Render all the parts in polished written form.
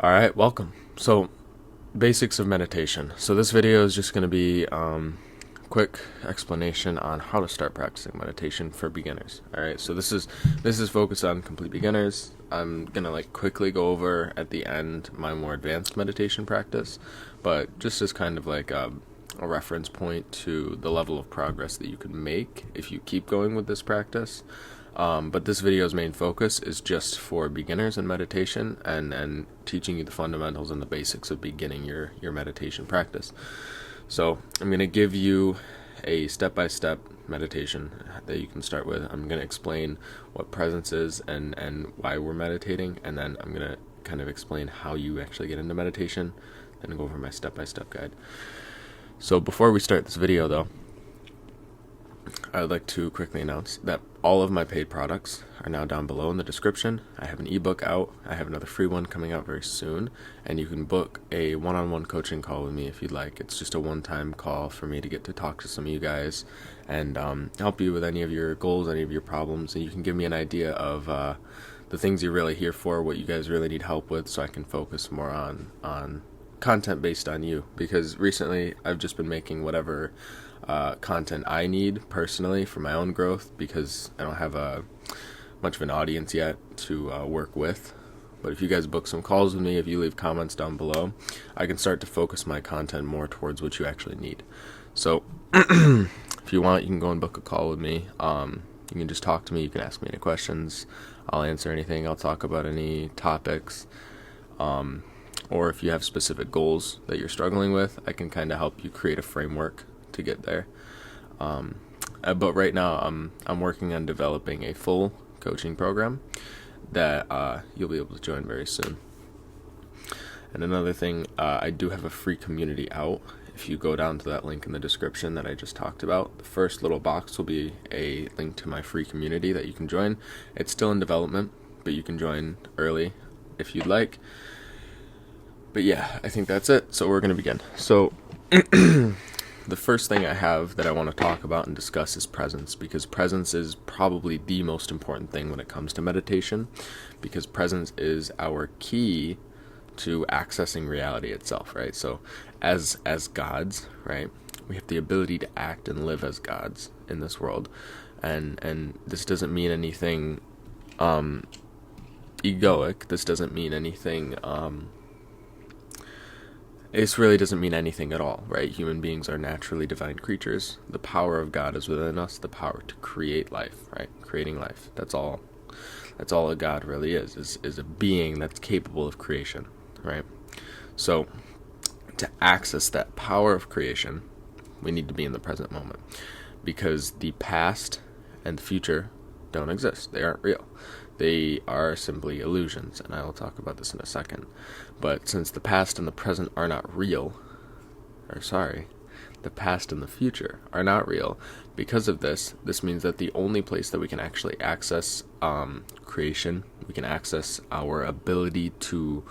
All right, welcome. So, basics of meditation. So this video is just going to be quick explanation on how to start practicing meditation for beginners. All right, so this is focused on complete beginners. I'm gonna quickly go over at the end my more advanced meditation practice, but just as kind of like a reference point to the level of progress that you can make if you keep going with this practice. But this video's main focus is just for beginners in meditation and teaching you the fundamentals and the basics of beginning your meditation practice. So I'm going to give you a step-by-step meditation that you can start with. I'm going to explain what presence is and why we're meditating, and then I'm going to kind of explain how you actually get into meditation, then go over my step-by-step guide. So before we start this video though, I would like to quickly announce that all of my paid products are now down below in the description. I have an ebook out. I have another free one coming out very soon, and you can book a one-on-one coaching call with me if you'd like. It's just a one-time call for me to get to talk to some of you guys and help you with any of your goals, any of your problems, and you can give me an idea of the things you're really here for, what you guys really need help with, so I can focus more on content based on you, because recently I've just been making whatever content I need personally for my own growth, because I don't have much of an audience yet to work with. But if you guys book some calls with me, if you leave comments down below, I can start to focus my content more towards what you actually need. So if you want, you can go and book a call with me. You can just talk to me. You can ask me any questions. I'll answer anything. I'll talk about any topics. Or if you have specific goals that you're struggling with, I can kind of help you create a framework to get there. But right now I'm working on developing a full coaching program that you'll be able to join very soon. And another thing, I do have a free community out. If you go down to that link in the description that I just talked about, the first little box will be a link to my free community that you can join. It's still in development, but you can join early if you'd like. But yeah, I think that's it. So we're going to begin. So the first thing I have that I want to talk about and discuss is presence, because presence is probably the most important thing when it comes to meditation, because presence is our key to accessing reality itself, right? So as gods, right, we have the ability to act and live as gods in this world, and this doesn't mean anything egoic. This doesn't mean anything This really doesn't mean anything at all, right? Human beings are naturally divine creatures. The power of God is within us, the power to create life, right? Creating life. That's all a God really is a being that's capable of creation, right? So to access that power of creation, we need to be in the present moment, because the past and the future don't exist. They aren't real. They are simply illusions, and I will talk about this in a second. But since the past and the present are not real, the past and the future are not real, because of this means that the only place that we can actually access creation, we can access our ability to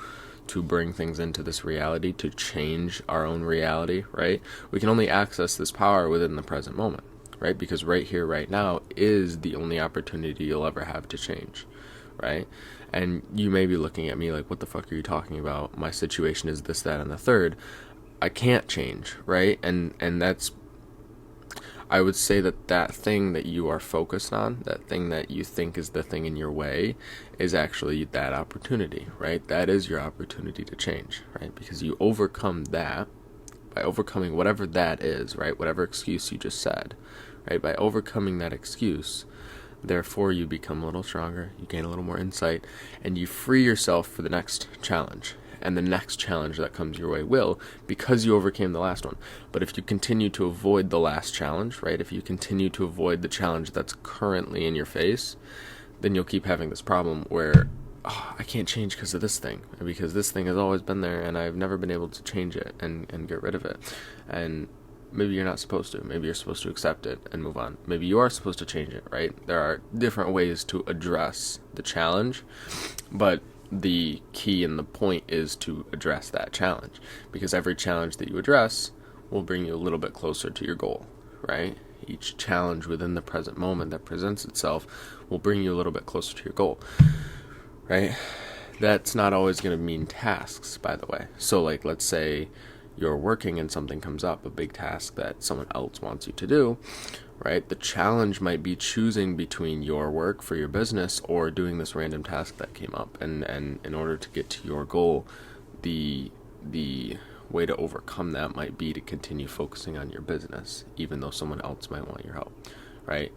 bring things into this reality, to change our own reality, right? We can only access this power within the present moment, right? Because right here, right now is the only opportunity you'll ever have to change, right? And you may be looking at me like, what the fuck are you talking about? My situation is this, that, and the third. I can't change, right? And that's, I would say that thing that you are focused on, that thing that you think is the thing in your way, is actually that opportunity, right? That is your opportunity to change, right? Because you overcome that by overcoming whatever that is, right? Whatever excuse you just said, right? By overcoming that excuse, therefore you become a little stronger, you gain a little more insight, and you free yourself for the next challenge. And the next challenge that comes your way will, because you overcame the last one. But if you continue to avoid the last challenge, right? If you continue to avoid the challenge that's currently in your face, then you'll keep having this problem where, I can't change because of this thing, because this thing has always been there and I've never been able to change it and get rid of it. And maybe you're not supposed to. Maybe you're supposed to accept it and move on. Maybe you are supposed to change it, right? There are different ways to address the challenge, but the key and the point is to address that challenge, because every challenge that you address will bring you a little bit closer to your goal, right? Each challenge within the present moment that presents itself will bring you a little bit closer to your goal, right? That's not always going to mean tasks, by the way. So, like, let's say you're working and something comes up, a big task that someone else wants you to do, right? The challenge might be choosing between your work for your business or doing this random task that came up. And in order to get to your goal, the way to overcome that might be to continue focusing on your business, even though someone else might want your help, right?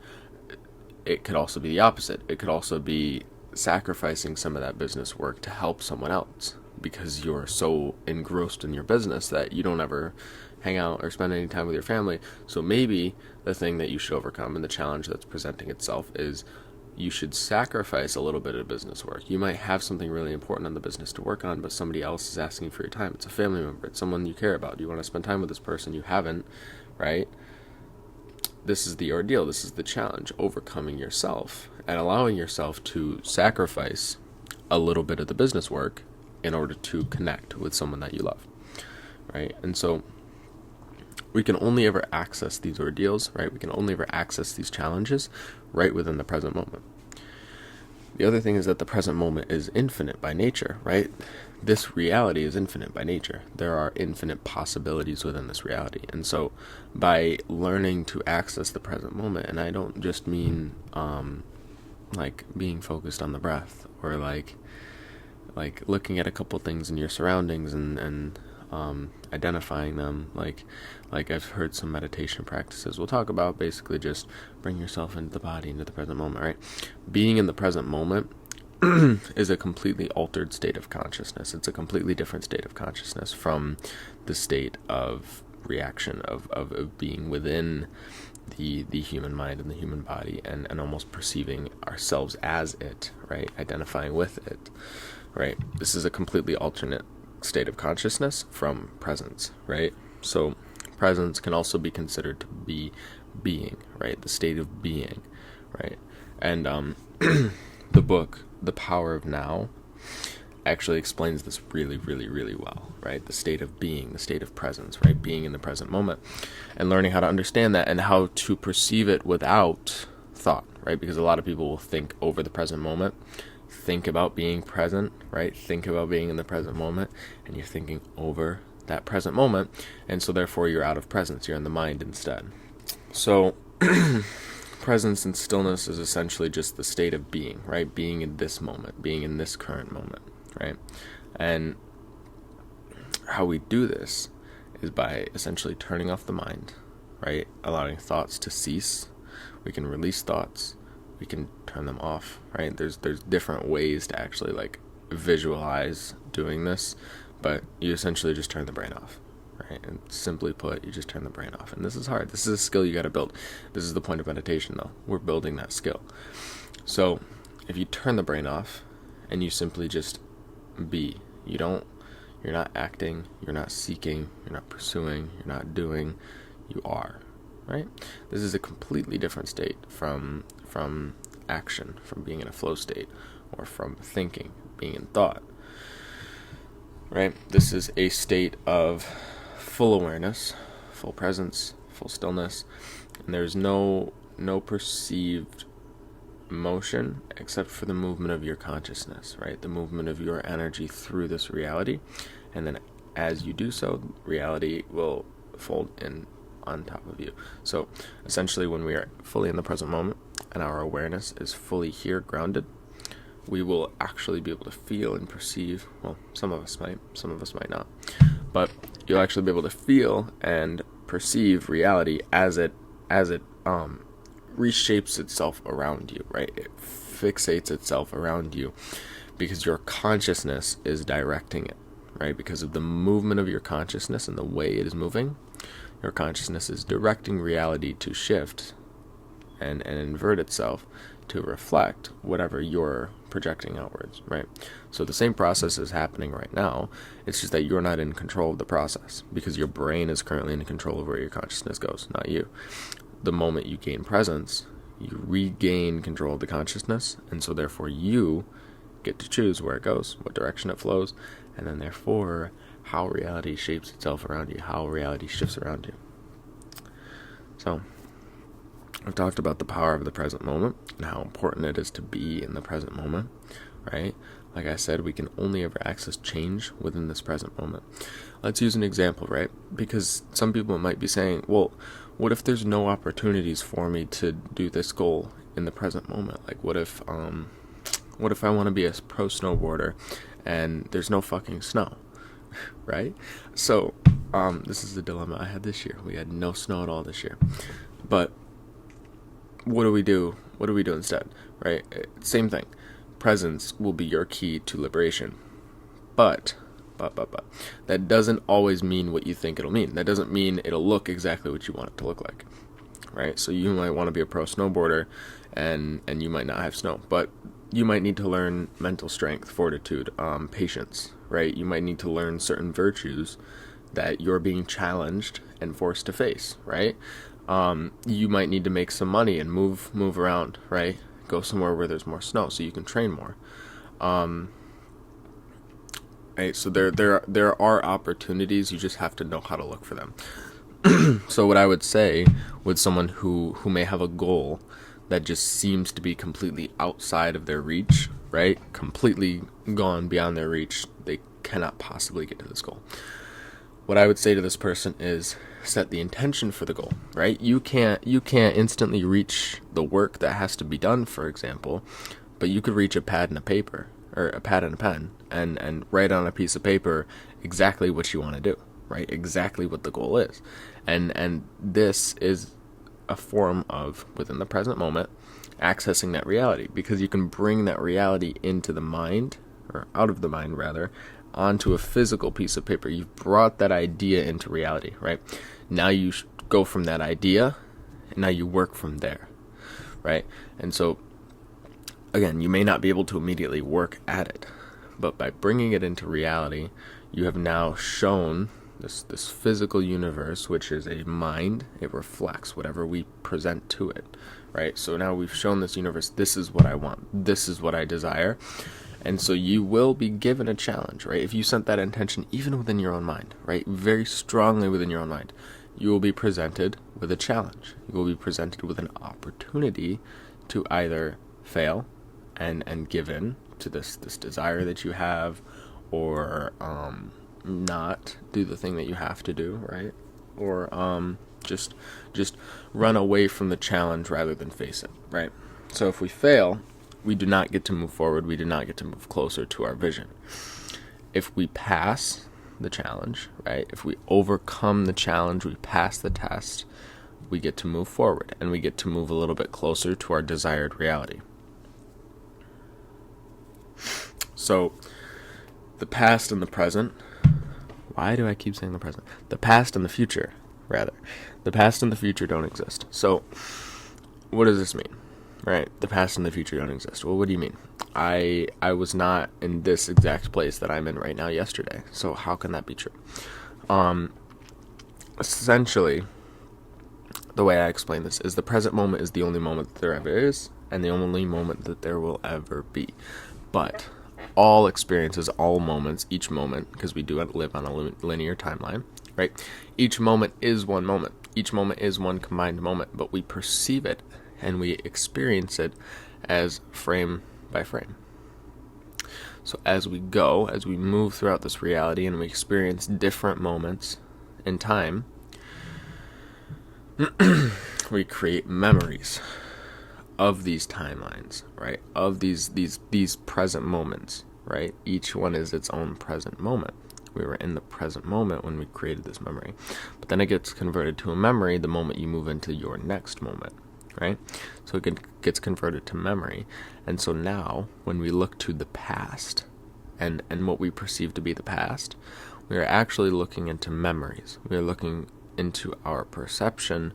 It could also be the opposite. It could also be sacrificing some of that business work to help someone else because you're so engrossed in your business that you don't ever hang out or spend any time with your family. So maybe the thing that you should overcome and the challenge that's presenting itself is you should sacrifice a little bit of business work. You might have something really important on the business to work on, but somebody else is asking for your time. It's a family member. It's someone you care about. You want to spend time with this person. You haven't, right? This is the ordeal. This is the challenge, overcoming yourself and allowing yourself to sacrifice a little bit of the business work in order to connect with someone that you love, right? And so we can only ever access these ordeals, right? We can only ever access these challenges right within the present moment. The other thing is that the present moment is infinite by nature, right? This reality is infinite by nature. There are infinite possibilities within this reality. And so by learning to access the present moment, and I don't just mean like being focused on the breath or like looking at a couple things in your surroundings and identifying them, like I've heard some meditation practices will talk about basically just bring yourself into the body, into the present moment, right? Being in the present moment is a completely altered state of consciousness. It's a completely different state of consciousness from the state of reaction of being within the human mind and the human body and almost perceiving ourselves as it, right? Identifying with it, right? This is a completely alternate state of consciousness from presence, right? So presence can also be considered to be being, right? The state of being, right? And the book, The Power of Now, actually explains this really, really, really well, right? The state of being, the state of presence, right? Being in the present moment and learning how to understand that and how to perceive it without thought, right? Because a lot of people will think over the present moment, think about being present, right? Think about being in the present moment, and you're thinking over that present moment, and so therefore you're out of presence, you're in the mind instead. So presence and stillness is essentially just the state of being, right? Being in this moment, being in this current moment, right? And how we do this is by essentially turning off the mind, right? Allowing thoughts to cease. We can release thoughts. We can turn them off, right? There's different ways to actually like visualize doing this, but you essentially just turn the brain off, right? And simply put, you just turn the brain off. And this is hard. This is a skill you got to build. This is the point of meditation, though. We're building that skill. So if you turn the brain off and you simply just be, you're not acting, you're not seeking, you're not pursuing, you're not doing, you are, right? This is a completely different state from action, from being in a flow state, or from thinking, being in thought, right? This is a state of full awareness, full presence, full stillness, and there's no perceived motion except for the movement of your consciousness, right? The movement of your energy through this reality, and then as you do so, reality will fold in on top of you. So essentially, when we are fully in the present moment and our awareness is fully here, grounded, we will actually be able to feel and perceive, well, some of us might not, but you'll actually be able to feel and perceive reality as it reshapes itself around you, right? It fixates itself around you because your consciousness is directing it, right? Because of the movement of your consciousness and the way it is moving, your consciousness is directing reality to shift and invert itself to reflect whatever you're projecting outwards, right? So the same process is happening right now. It's just that you're not in control of the process because your brain is currently in control of where your consciousness goes, not you. The moment you gain presence, you regain control of the consciousness, and so therefore you get to choose where it goes, what direction it flows, and then therefore how reality shapes itself around you, how reality shifts around you. So I've talked about the power of the present moment and how important it is to be in the present moment, right? like I said, we can only ever access change within this present moment. Let's use an example, right? Because some people might be saying, well, what if there's no opportunities for me to do this goal in the present moment? Like, what if I want to be a pro snowboarder and there's no fucking snow, right? So, this is the dilemma I had this year. We had no snow at all this year. But what do we do? What do we do instead, right? Same thing. Presence will be your key to liberation. But that doesn't always mean what you think it'll mean. That doesn't mean it'll look exactly what you want it to look like, right? So you might want to be a pro snowboarder and you might not have snow, but you might need to learn mental strength, fortitude, patience, right? You might need to learn certain virtues that you're being challenged and forced to face, right? You might need to make some money and move around, right? Go somewhere where there's more snow so you can train more. Right, so there are opportunities. You just have to know how to look for them. So what I would say with someone who may have a goal that just seems to be completely outside of their reach, right? Completely gone beyond their reach. They cannot possibly get to this goal. What I would say to this person is set the intention for the goal, right? You can't instantly reach the work that has to be done, for example, but you could reach a pad and a paper, or a pad and a pen, and write on a piece of paper exactly what you want to do, right? Exactly what the goal is. And this is a form of, within the present moment, accessing that reality, because you can bring that reality into the mind, or out of the mind rather, onto a physical piece of paper. You've brought that idea into reality, right? Now you go from that idea, and now you work from there, right? And so, again, you may not be able to immediately work at it, but by bringing it into reality, you have now shown this physical universe, which is a mind. It reflects whatever we present to it, right? So now we've shown this universe, this is what I want, this is what I desire. And so you will be given a challenge, right? If you set that intention even within your own mind, right? Very strongly within your own mind, you will be presented with a challenge. You will be presented with an opportunity to either fail and give in to this desire that you have, or not do the thing that you have to do, right? Or just run away from the challenge rather than face it, right? So if we fail, we do not get to move forward. We do not get to move closer to our vision. If we pass the challenge, right? If we overcome the challenge, we pass the test, we get to move forward, and we get to move a little bit closer to our desired reality. So, the past and the present. Why do I keep saying the present? The past and the future, rather. The past and the future don't exist. So, what does this mean? Right, the past and the future don't exist. Well, what do you mean? I was not in this exact place that I'm in right now yesterday. So how can that be true? Essentially, the way I explain this is the present moment is the only moment that there ever is, and the only moment that there will ever be. But all experiences, all moments, each moment, because we do live on a linear timeline, right? Each moment is one moment. Each moment is one combined moment, but we perceive it and we experience it as frame by frame. So as we move throughout this reality and we experience different moments in time, we create memories of these timelines, right? Of these present moments, right? Each one is its own present moment. We were in the present moment when we created this memory. But then it gets converted to a memory the moment you move into your next moment. Right? So it gets converted to memory. And so now, when we look to the past and what we perceive to be the past, we are actually looking into memories. We are looking into our perception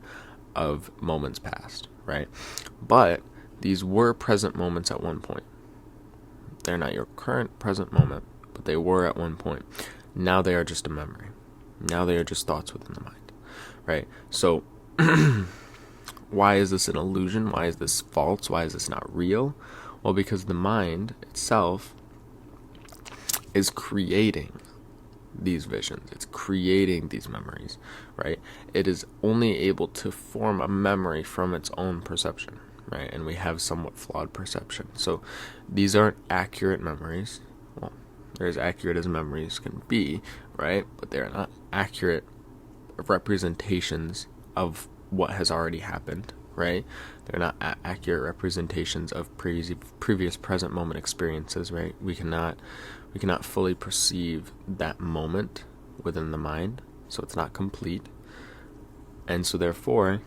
of moments past, right? But these were present moments at one point. They're not your current present moment, but they were at one point. Now they are just a memory. Now they are just thoughts within the mind, right? So why is this an illusion? Why is this false? Why is this not real? Well, because the mind itself is creating these visions. It's creating these memories, right? It is only able to form a memory from its own perception, right? And we have somewhat flawed perception. So these aren't accurate memories. They're as accurate as memories can be, right? But they're not accurate representations of what has already happened, right? They're not accurate representations of previous present moment experiences, right? We cannot fully perceive that moment within the mind, so it's not complete. And so therefore,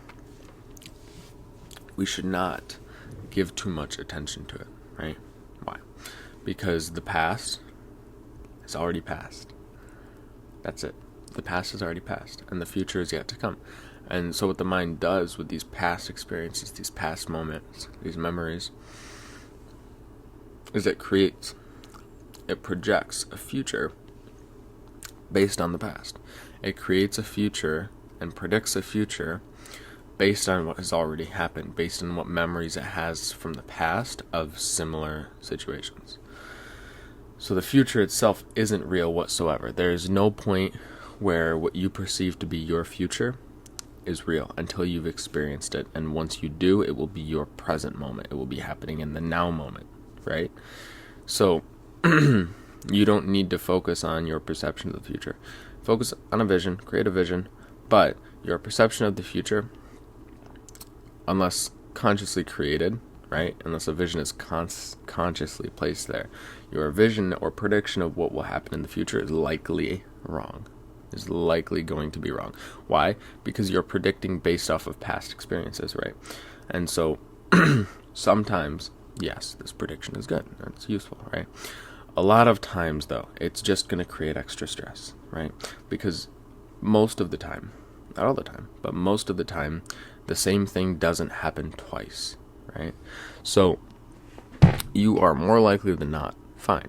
we should not give too much attention to it, right? Why? Because the past is already past. That's it. The past is already past, and the future is yet to come. And so what the mind does with these past experiences, these past moments, these memories, is it projects a future based on the past. It creates a future and predicts a future based on what has already happened, based on what memories it has from the past of similar situations. So the future itself isn't real whatsoever. There is no point where what you perceive to be your future is real until you've experienced it. And once you do, it will be your present moment. It will be happening in the now moment, right? So you don't need to focus on your perception of the future. Focus on a vision, create a vision, but your perception of the future, unless consciously created, right? Unless a vision is consciously placed there, your vision or prediction of what will happen in the future is likely wrong. Is likely going to be wrong. Why? Because you're predicting based off of past experiences, right? And so sometimes, yes, this prediction is good. It's useful, right? A lot of times, though, it's just going to create extra stress, right? Because most of the time, not all the time, but most of the time, the same thing doesn't happen twice, right? So you are more likely than not fine.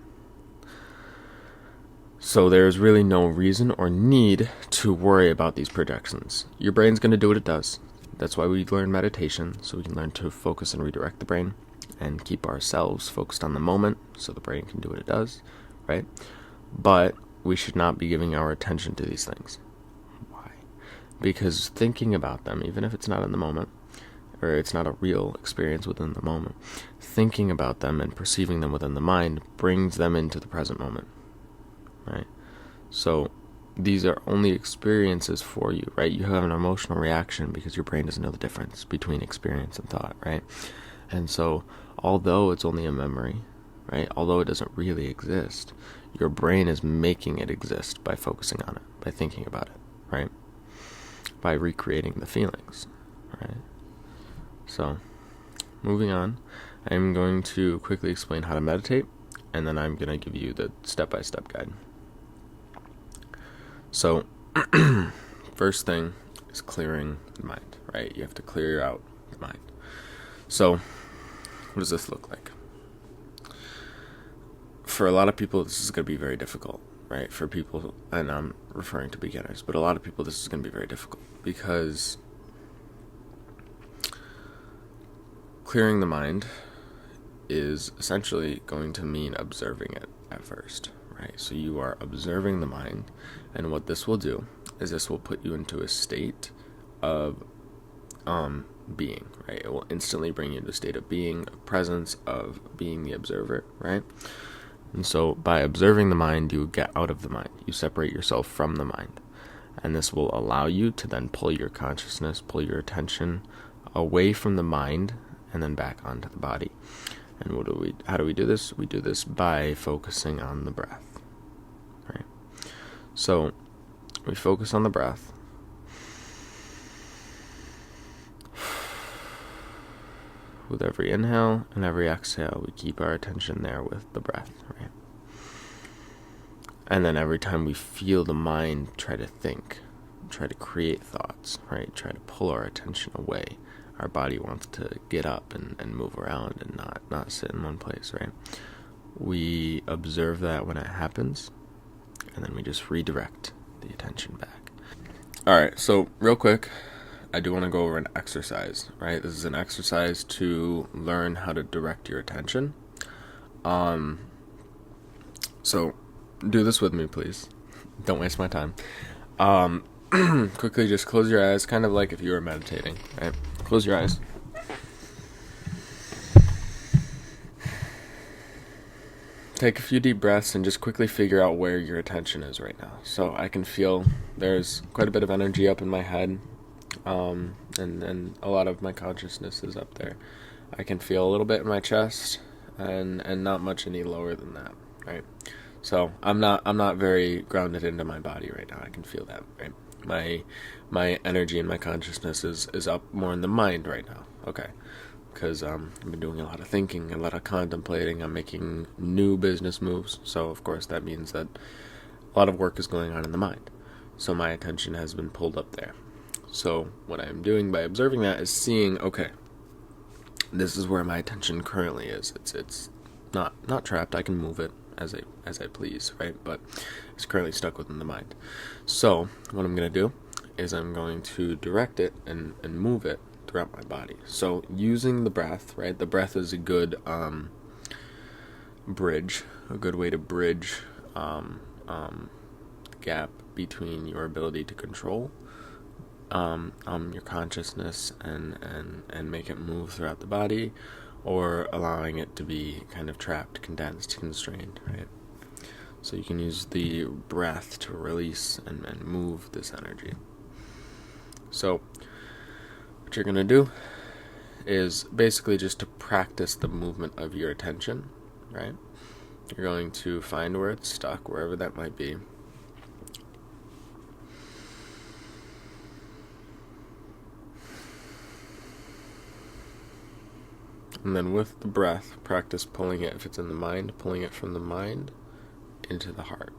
So there's really no reason or need to worry about these projections. Your brain's going to do what it does. That's why we learn meditation, so we can learn to focus and redirect the brain and keep ourselves focused on the moment so the brain can do what it does, right? But we should not be giving our attention to these things. Why? Because thinking about them, even if it's not in the moment, or it's not a real experience within the moment, thinking about them and perceiving them within the mind brings them into the present moment. Right? So these are only experiences for you, right? You have an emotional reaction because your brain doesn't know the difference between experience and thought, right? And so although it's only a memory, right? Although it doesn't really exist, your brain is making it exist by focusing on it, by thinking about it, right? By recreating the feelings, right? So moving on, I'm going to quickly explain how to meditate, and then I'm going to give you the step-by-step guide. So, first thing is clearing the mind, right? You have to clear out the mind. So, what does this look like? For a lot of people, this is going to be very difficult, right? For people, and I'm referring to beginners, but a lot of people, this is going to be very difficult because clearing the mind is essentially going to mean observing it at first, right? So you are observing the mind, and what this will do is this will put you into a state of being, right? It will instantly bring you into a state of being, of presence, of being the observer, right? And so by observing the mind, you get out of the mind. You separate yourself from the mind. And this will allow you to then pull your consciousness, pull your attention away from the mind and then back onto the body. And how do we do this? We do this by focusing on the breath, right? So we focus on the breath. With every inhale and every exhale, we keep our attention there with the breath, right? And then every time we feel the mind try to think, try to create thoughts, right? Try to pull our attention away, our body wants to get up and move around and not sit in one place, right? We observe that when it happens, and then we just redirect the attention back. All right, so real quick, I do want to go over an exercise, right? This is an exercise to learn how to direct your attention. So do this with me, please. Don't waste my time. Quickly just close your eyes, kind of like if you were meditating, right? Close your eyes. take a few deep breaths and just quickly figure out where your attention is right now. So I can feel there's quite a bit of energy up in my head, and a lot of my consciousness is up there. I can feel a little bit in my chest, and not much any lower than that, right? So I'm not very grounded into my body right now. I can feel that, right? My energy and my consciousness is up more in the mind right now. Okay. Because I've been doing a lot of thinking, a lot of contemplating. I'm making new business moves, so of course that means that a lot of work is going on in the mind. So my attention has been pulled up there. So what I'm doing by observing that is seeing, okay, this is where my attention currently is. It's not trapped. I can move it as I please, right? But it's currently stuck within the mind. So what I'm going to do is I'm going to direct it and move it throughout my body. So using the breath, right? The breath is a good bridge, a good way to bridge the gap between your ability to control your consciousness and make it move throughout the body, or allowing it to be kind of trapped, condensed, constrained, right? So you can use the breath to release and move this energy. So what you're going to do is basically just to practice the movement of your attention, right? You're going to find where it's stuck, wherever that might be. And then with the breath, practice pulling it, if it's in the mind, pulling it from the mind into the heart.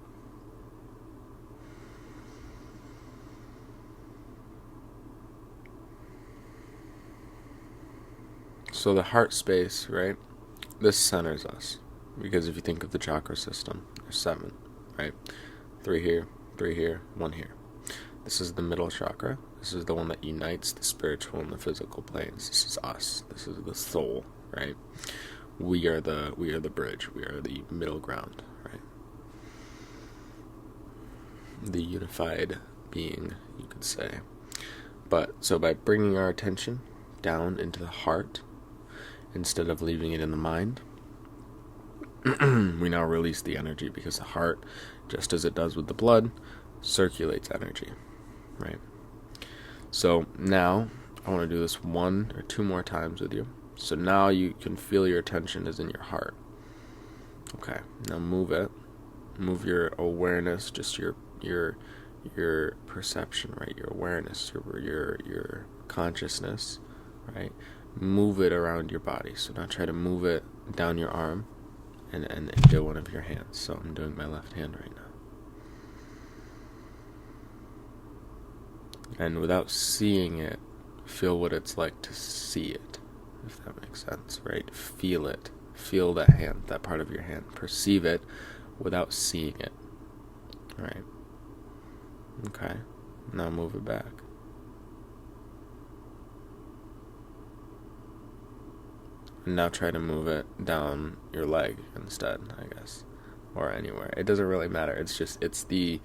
So the heart space, right, this centers us. Because if you think of the chakra system, there's 7, right? 3 here, 1 here. This is the middle chakra. This is the one that unites the spiritual and the physical planes. This is us. This is the soul, right? We are the bridge. We are the middle ground, right? The unified being, you could say. But so by bringing our attention down into the heart, instead of leaving it in the mind, we now release the energy, because the heart, just as it does with the blood, circulates energy, right? So now I want to do this 1 or 2 more times with you. So now you can feel your attention is in your heart. Okay, now move it. Move your awareness, just your perception, right? Your awareness, your consciousness, right? Move it around your body. So now try to move it down your arm and into one of your hands. So I'm doing my left hand right now. And without seeing it, feel what it's like to see it, if that makes sense, right? Feel it. Feel that hand, that part of your hand. Perceive it without seeing it, right? Okay, now move it back. And now try to move it down your leg instead, I guess, or anywhere. It doesn't really matter. It's the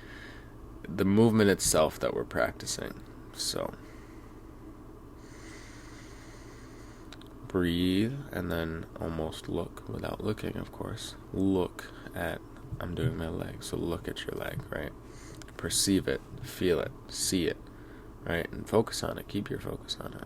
movement itself that we're practicing. So breathe, and then almost look, without looking, of course. Look at, I'm doing my leg, so look at your leg, right? Perceive it, feel it, see it, right? And focus on it. Keep your focus on it.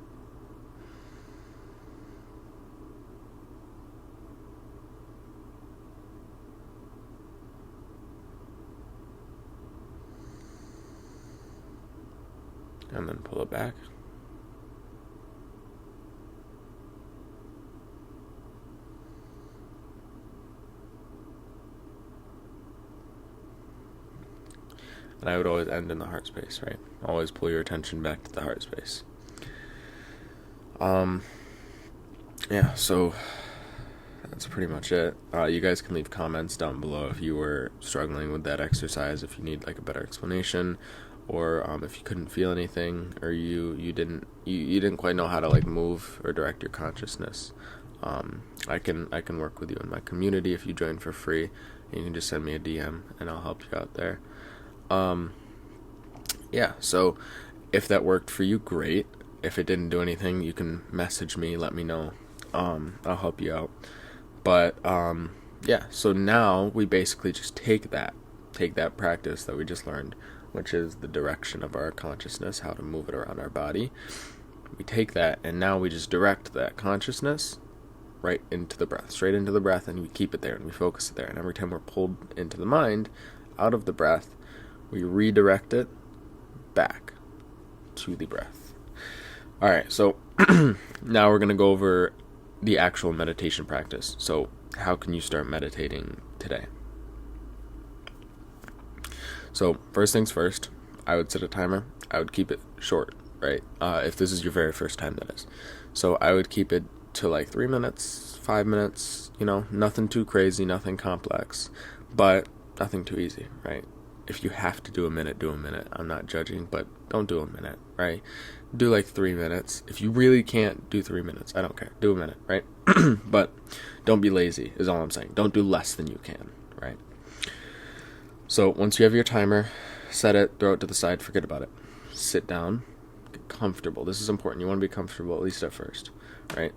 And then pull it back. And I would always end in the heart space, right? Always pull your attention back to the heart space. Yeah, so that's pretty much it. You guys can leave comments down below if you were struggling with that exercise, if you need like a better explanation, or if you couldn't feel anything, or you didn't quite know how to like move or direct your consciousness. I can work with you in my community if you join for free. And you can just send me a DM and I'll help you out there. Yeah, so if that worked for you, great. If it didn't do anything, you can message me, let me know. I'll help you out. But yeah, so now we basically just take that practice that we just learned, which is the direction of our consciousness, how to move it around our body. We take that, and now we just direct that consciousness right into the breath, straight into the breath, and we keep it there, and we focus it there. And every time we're pulled into the mind, out of the breath, we redirect it back to the breath. All right, so now we're going to go over the actual meditation practice. So how can you start meditating today? So first things first, I would set a timer. I would keep it short, right? If this is your very first time, that is. So I would keep it to like 3 minutes, 5 minutes, nothing too crazy, nothing complex, but nothing too easy, right? If you have to do a minute, do a minute. I'm not judging, but don't do a minute, right? Do like 3 minutes. If you really can't do 3 minutes, I don't care. Do a minute, right? But don't be lazy, is all I'm saying. Don't do less than you can, right? So once you have your timer, set it, throw it to the side, forget about it. Sit down, get comfortable. This is important. You want to be comfortable, at least at first, right?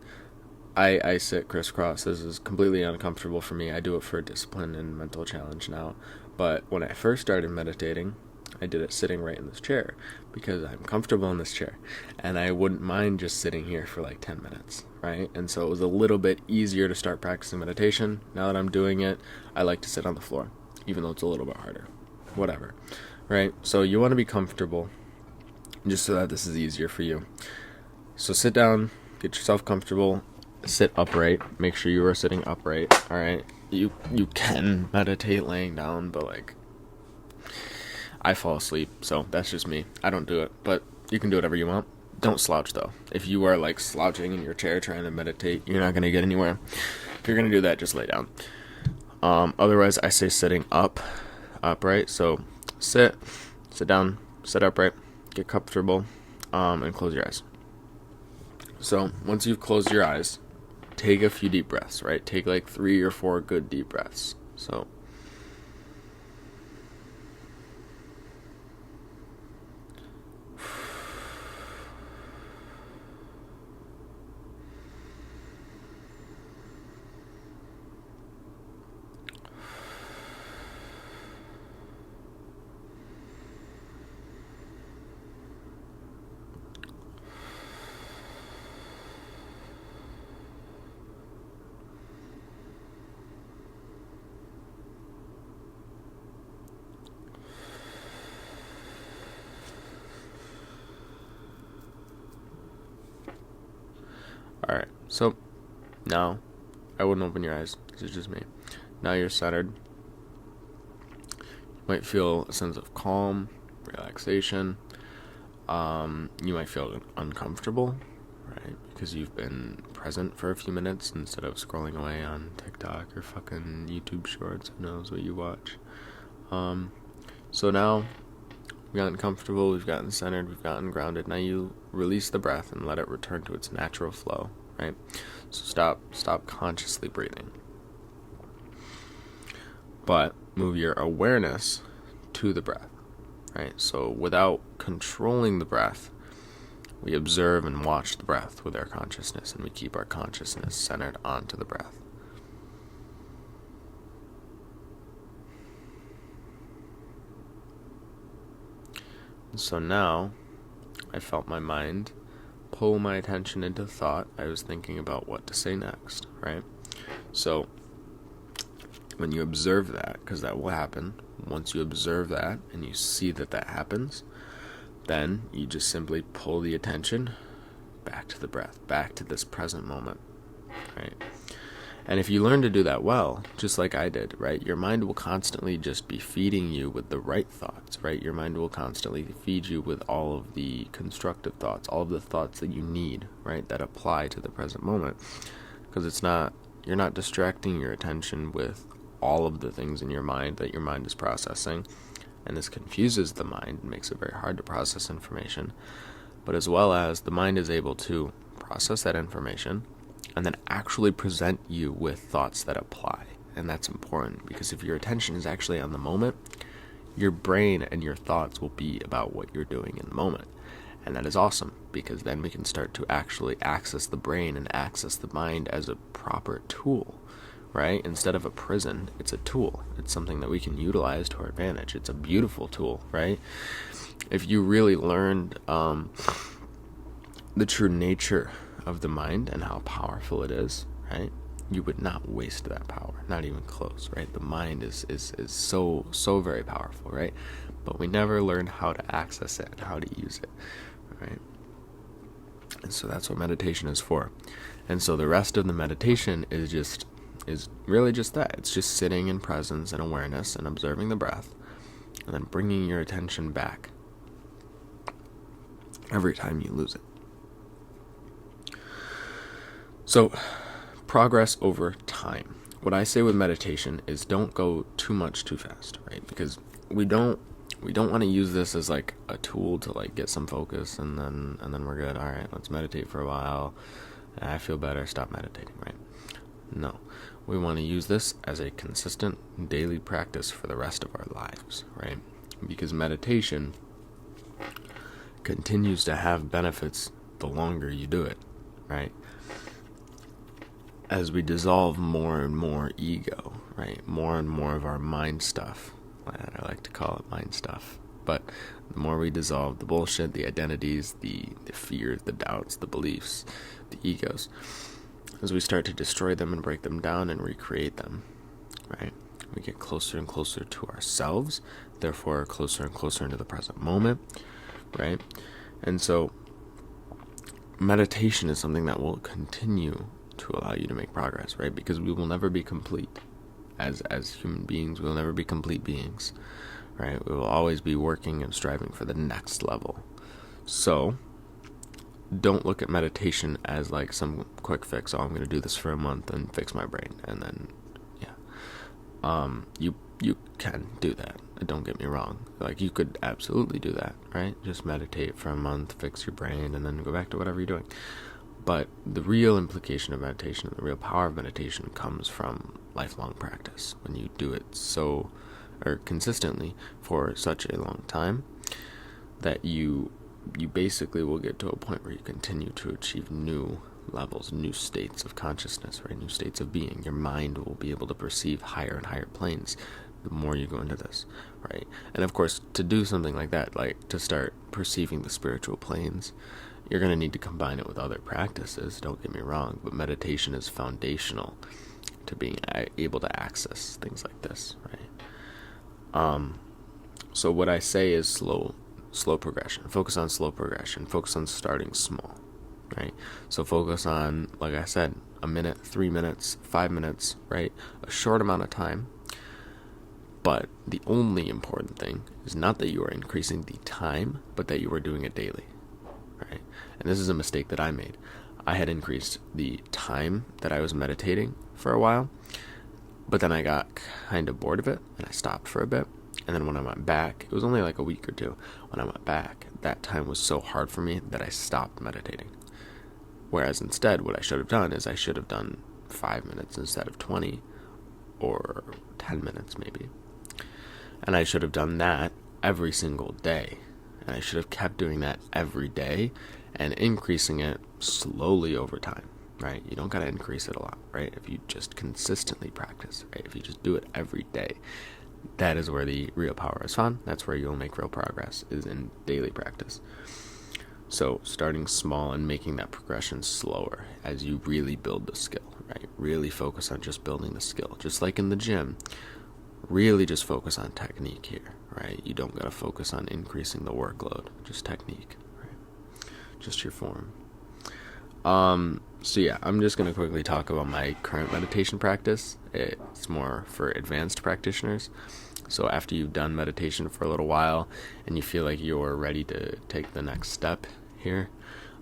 I sit crisscross. This is completely uncomfortable for me. I do it for discipline and mental challenge now. But when I first started meditating, I did it sitting right in this chair because I'm comfortable in this chair. And I wouldn't mind just sitting here for like 10 minutes, right? And so it was a little bit easier to start practicing meditation. Now that I'm doing it, I like to sit on the floor, even though it's a little bit harder. Whatever, right? So you want to be comfortable just so that this is easier for you. So sit down, get yourself comfortable. Sit upright. Make sure you are sitting upright. All right. You can meditate laying down, but like I fall asleep, so that's just me. I don't do it, but you can do whatever you want. Don't slouch though. If you are like slouching in your chair trying to meditate, you're not gonna get anywhere. If you're gonna do that, just lay down. Otherwise, I say sitting upright. So sit down, sit upright, get comfortable, and close your eyes. So once you've closed your eyes, take a few deep breaths, right? Take like 3 or 4 good deep breaths. So alright, so now I wouldn't open your eyes. This is just me. Now you're centered. You might feel a sense of calm, relaxation. You might feel uncomfortable, right? Because you've been present for a few minutes instead of scrolling away on TikTok or fucking YouTube shorts. Who knows what you watch? So now we've gotten comfortable, we've gotten centered, we've gotten grounded. Now you release the breath and let it return to its natural flow, right? So stop consciously breathing. But move your awareness to the breath, right? So without controlling the breath, we observe and watch the breath with our consciousness, and we keep our consciousness centered onto the breath. So now, I felt my mind pull my attention into thought. I was thinking about what to say next, right? So, when you observe that, because that will happen, once you observe that and you see that happens, then you just simply pull the attention back to the breath, back to this present moment, right? And if you learn to do that well, just like I did, right, your mind will constantly just be feeding you with the right thoughts, right? Your mind will constantly feed you with all of the constructive thoughts, all of the thoughts that you need, right, that apply to the present moment. Because you're not distracting your attention with all of the things in your mind that your mind is processing. And this confuses the mind and makes it very hard to process information. But as well as the mind is able to process that information and then actually present you with thoughts that apply. And that's important, because if your attention is actually on the moment, your brain and your thoughts will be about what you're doing in the moment. And that is awesome, because then we can start to actually access the brain and access the mind as a proper tool, right? Instead of a prison, it's a tool. It's something that we can utilize to our advantage. It's a beautiful tool, right? If you really learned the true nature of the mind and how powerful it is, right, you would not waste that power, not even close, right? The mind is so very powerful, right? But we never learn how to access it and how to use it, right? And so that's what meditation is for. And so the rest of the meditation is really just that. It's just sitting in presence and awareness and observing the breath, and then bringing your attention back every time you lose it. So, progress over time. What I say with meditation is don't go too much too fast, right? Because we don't want to use this as like a tool to like get some focus and then we're good. All right, let's meditate for a while. I feel better, stop meditating, right? No. We want to use this as a consistent daily practice for the rest of our lives, right? Because meditation continues to have benefits the longer you do it, right? As we dissolve more and more ego, right? More and more of our mind stuff. I like to call it mind stuff. But the more we dissolve the bullshit, the identities, the fears, the doubts, the beliefs, the egos, as we start to destroy them and break them down and recreate them, right? We get closer and closer to ourselves, therefore closer and closer into the present moment, right? And so meditation is something that will continue to allow you to make progress, right? Because we will never be complete as human beings. We will never be complete beings, right? We will always be working and striving for the next level. So don't look at meditation as like some quick fix. Oh, I'm going to do this for a month and fix my brain, and then you can do that. Don't get me wrong. Like, you could absolutely do that, right? Just meditate for a month, fix your brain, and then go back to whatever you're doing. But the real implication of meditation, the real power of meditation, comes from lifelong practice. When you do it consistently for such a long time, that you basically will get to a point where you continue to achieve new levels, new states of consciousness, right? New states of being. Your mind will be able to perceive higher and higher planes the more you go into this, right? And of course, to do something like that, like to start perceiving the spiritual planes, you're going to need to combine it with other practices, don't get me wrong, but meditation is foundational to being able to access things like this, right? So what I say is slow progression. Focus on slow progression. Focus on starting small, right? So focus on, like I said, a minute, 3 minutes, 5 minutes, right? A short amount of time. But the only important thing is not that you are increasing the time, but that you are doing it daily, right? And this is a mistake that I made. I had increased the time that I was meditating for a while, but then I got kind of bored of it, and I stopped for a bit. And then when I went back, it was only like a week or two. When I went back, that time was so hard for me that I stopped meditating. Whereas instead, what I should have done is I should have done 5 minutes instead of 20, or 10 minutes maybe. And I should have done that every single day. And I should have kept doing that every day and increasing it slowly over time, right? You don't got to increase it a lot, right? If you just consistently practice, right? If you just do it every day, that is where the real power is found. That's where you'll make real progress, is in daily practice. So starting small and making that progression slower as you really build the skill, right? Really focus on just building the skill. Just like in the gym, really just focus on technique here, right? You don't got to focus on increasing the workload, just technique, right? Just your form. So yeah, I'm just going to quickly talk about my current meditation practice. It's more for advanced practitioners. So after you've done meditation for a little while and you feel like you're ready to take the next step here,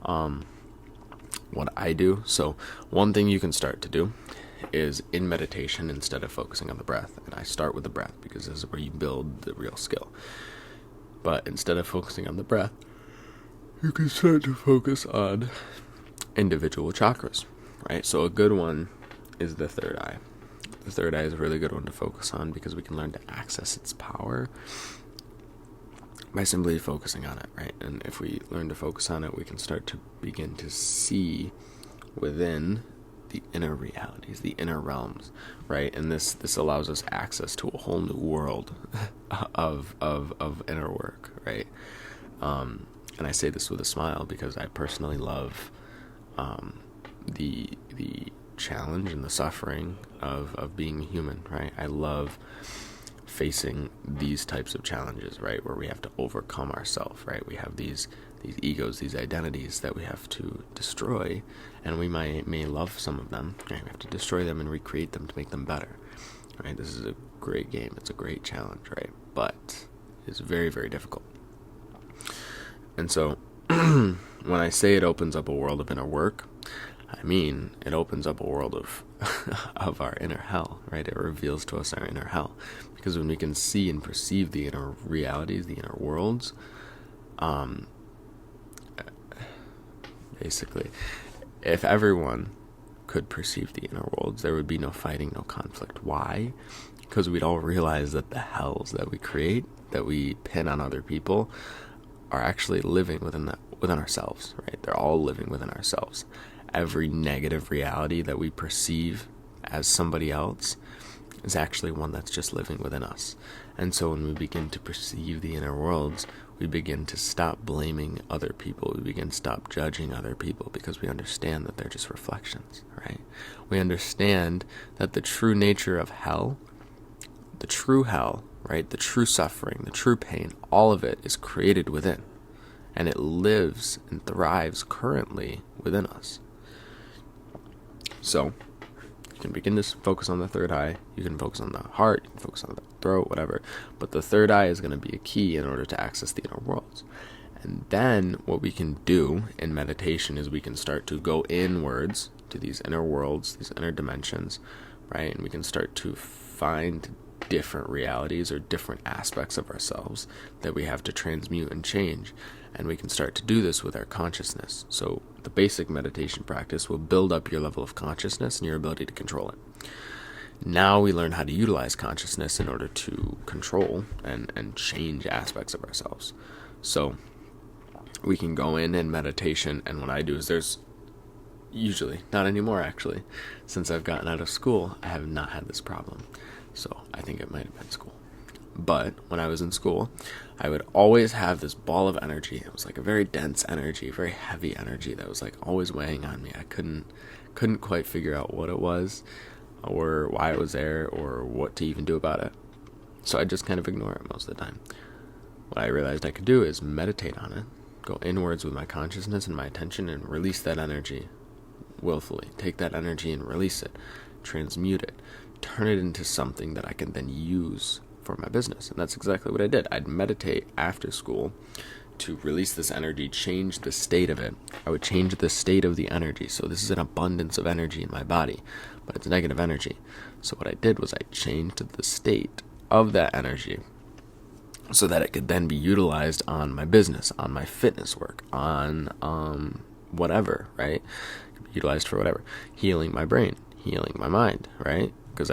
what I do, so one thing you can start to do is in meditation, instead of focusing on the breath, and I start with the breath because this is where you build the real skill. But instead of focusing on the breath, you can start to focus on individual chakras, right? So a good one is the third eye. The third eye is a really good one to focus on because we can learn to access its power by simply focusing on it, right? And if we learn to focus on it, we can start to begin to see within the inner realities, the inner realms, right? And this allows us access to a whole new world of inner work, right? And I say this with a smile because I personally love the challenge and the suffering of being human, right? I love facing these types of challenges, right, where we have to overcome ourselves, right? We have these egos, these identities that we have to destroy, and we may love some of them, right? We have to destroy them and recreate them to make them better, right? This is a great game. It's a great challenge, right? But it's very, very difficult. And so when I say it opens up a world of inner work, I mean it opens up a world of of our inner hell, right? It reveals to us our inner hell, because when we can see and perceive the inner realities, the inner worlds, basically, if everyone could perceive the inner worlds, there would be no fighting, no conflict. Why? Because we'd all realize that the hells that we create, that we pin on other people, are actually living within ourselves, right? They're all living within ourselves. Every negative reality that we perceive as somebody else is actually one that's just living within us. And so when we begin to perceive the inner worlds, we begin to stop blaming other people. We begin to stop judging other people, because we understand that they're just reflections, right? We understand that the true nature of hell, the true hell, right, the true suffering, the true pain, all of it is created within. And it lives and thrives currently within us. So you can begin to focus on the third eye. You can focus on the heart. You can focus on the throat, whatever. But the third eye is going to be a key in order to access the inner worlds. And then what we can do in meditation is we can start to go inwards to these inner worlds, these inner dimensions, right? And we can start to find different realities or different aspects of ourselves that we have to transmute and change. And we can start to do this with our consciousness. So the basic meditation practice will build up your level of consciousness and your ability to control it. Now we learn how to utilize consciousness in order to control and change aspects of ourselves. So we can go in meditation, and what I do is there's usually, not anymore actually, since I've gotten out of school, I have not had this problem. So I think it might have been school. But when I was in school, I would always have this ball of energy. It was like a very dense energy, very heavy energy that was like always weighing on me. I couldn't quite figure out what it was, or why it was there, or what to even do about it. So I just kind of ignore it most of the time. What I realized I could do is meditate on it, go inwards with my consciousness and my attention, and release that energy willfully. Take that energy and release it, transmute it, turn it into something that I can then use for my business. And that's exactly what I did. I'd meditate after school to release this energy, change the state of it. I would change the state of the energy. So this is an abundance of energy in my body, but it's negative energy. So what I did was I changed the state of that energy so that it could then be utilized on my business, on my fitness work, on whatever, right? It could be utilized for whatever. Healing my brain, healing my mind, right? Because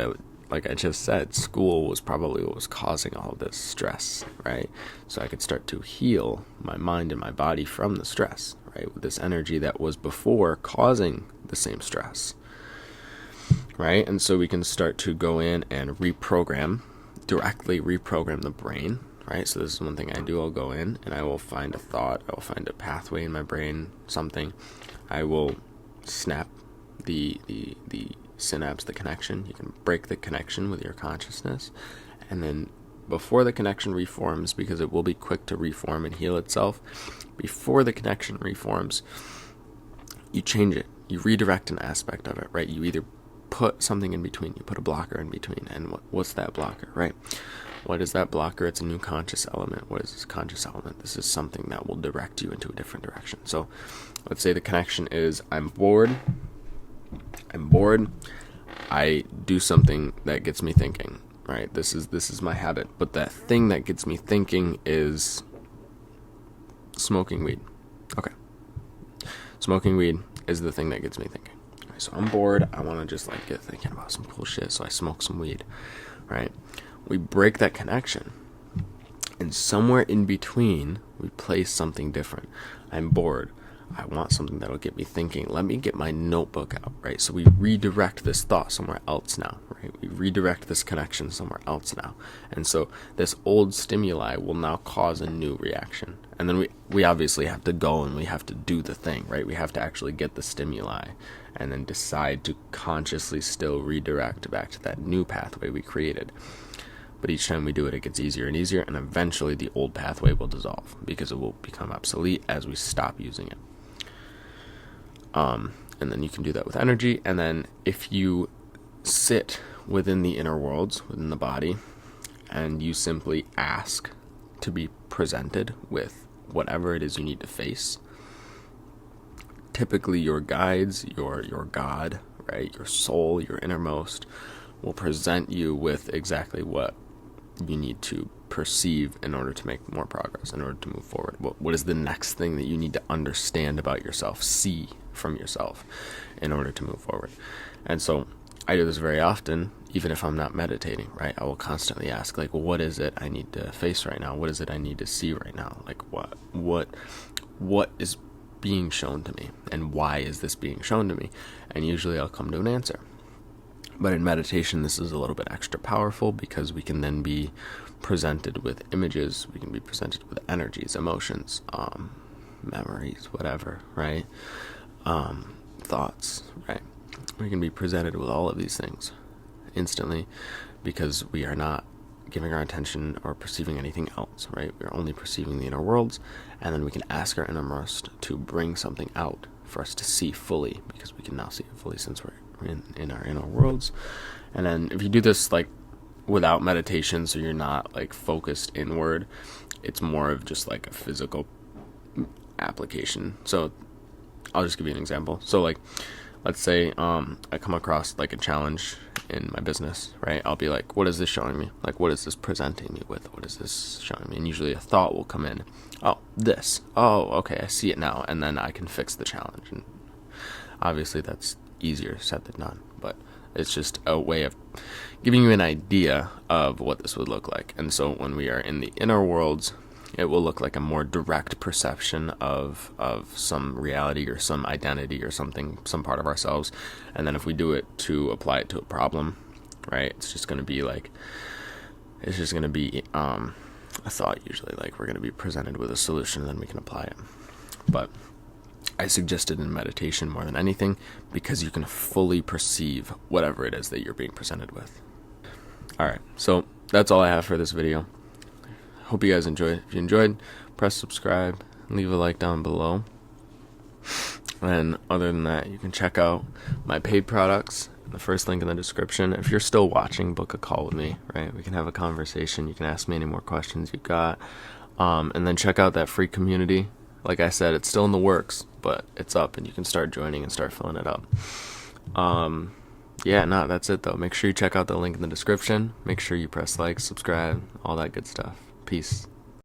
like I just said, school was probably what was causing all of this stress, right? So I could start to heal my mind and my body from the stress, right? With this energy that was before causing the same stress, right? And so we can start to go in and directly reprogram the brain, right? So this is one thing I do. I'll go in and I will find a thought. I will find a pathway in my brain, something. I will snap the synapse, the connection. You can break the connection with your consciousness, and then before the connection reforms, because it will be quick to reform and heal itself, before the connection reforms, you change it. You redirect an aspect of it, right? You either put something in between, you put a blocker in between, and what's that blocker, right? What is that blocker? It's a new conscious element. What is this conscious element? This is something that will direct you into a different direction. So let's say the connection is I'm bored, I do something that gets me thinking, right? This is my habit, but that thing that gets me thinking is smoking weed. Okay. Smoking weed is the thing that gets me thinking. Okay, so I'm bored, I want to just like get thinking about some cool shit, so I smoke some weed, right? We break that connection, and somewhere in between, we place something different. I'm bored. I want something that'll get me thinking. Let me get my notebook out, right? So we redirect this thought somewhere else now, right? We redirect this connection somewhere else now. And so this old stimuli will now cause a new reaction. And then we obviously have to go and we have to do the thing, right? We have to actually get the stimuli and then decide to consciously still redirect back to that new pathway we created. But each time we do it, it gets easier and easier, and eventually the old pathway will dissolve because it will become obsolete as we stop using it. And then you can do that with energy. And then if you sit within the inner worlds, within the body, and you simply ask to be presented with whatever it is you need to face, typically your guides, your God, right, your soul, your innermost, will present you with exactly what you need to perceive in order to make more progress, in order to move forward. What is the next thing that you need to understand about yourself, see from yourself, in order to move forward? And so I do this very often, even if I'm not meditating, right? I will constantly ask, like, well, what is it I need to face right now? What is it I need to see right now? Like, what is being shown to me, and why is this being shown to me? And usually I'll come to an answer. But in meditation, this is a little bit extra powerful because we can then be presented with images, we can be presented with energies, emotions, memories, whatever, right? Thoughts, right? We can be presented with all of these things instantly because we are not giving our attention or perceiving anything else, right? We're only perceiving the inner worlds, and then we can ask our innermost to bring something out for us to see fully, because we can now see it fully since we're in our inner worlds. And then if you do this like without meditation, so you're not like focused inward, it's more of just like a physical application. So I'll just give you an example. So like, let's say I come across like a challenge in my business, right? I'll be like, what is this showing me? Like, what is this presenting me with? What is this showing me? And usually a thought will come in. Oh, this. Oh, okay, I see it now. And then I can fix the challenge. And obviously that's easier said than done, but it's just a way of giving you an idea of what this would look like. And so when we are in the inner worlds, it will look like a more direct perception of some reality or some identity or something, some part of ourselves. And then if we do it to apply it to a problem, right, it's just going to be like, it's just going to be a thought usually, like we're going to be presented with a solution and then we can apply it. But I suggest it in meditation more than anything because you can fully perceive whatever it is that you're being presented with. Alright, so that's all I have for this video. Hope you guys enjoyed. If you enjoyed, press subscribe, leave a like down below. And other than that, you can check out my paid products, the first link in the description. If you're still watching, book a call with me, right? We can have a conversation. You can ask me any more questions you've got. And then check out that free community. Like I said, it's still in the works, but it's up and you can start joining and start filling it up. That's it though. Make sure you check out the link in the description. Make sure you press like, subscribe, all that good stuff. Peace.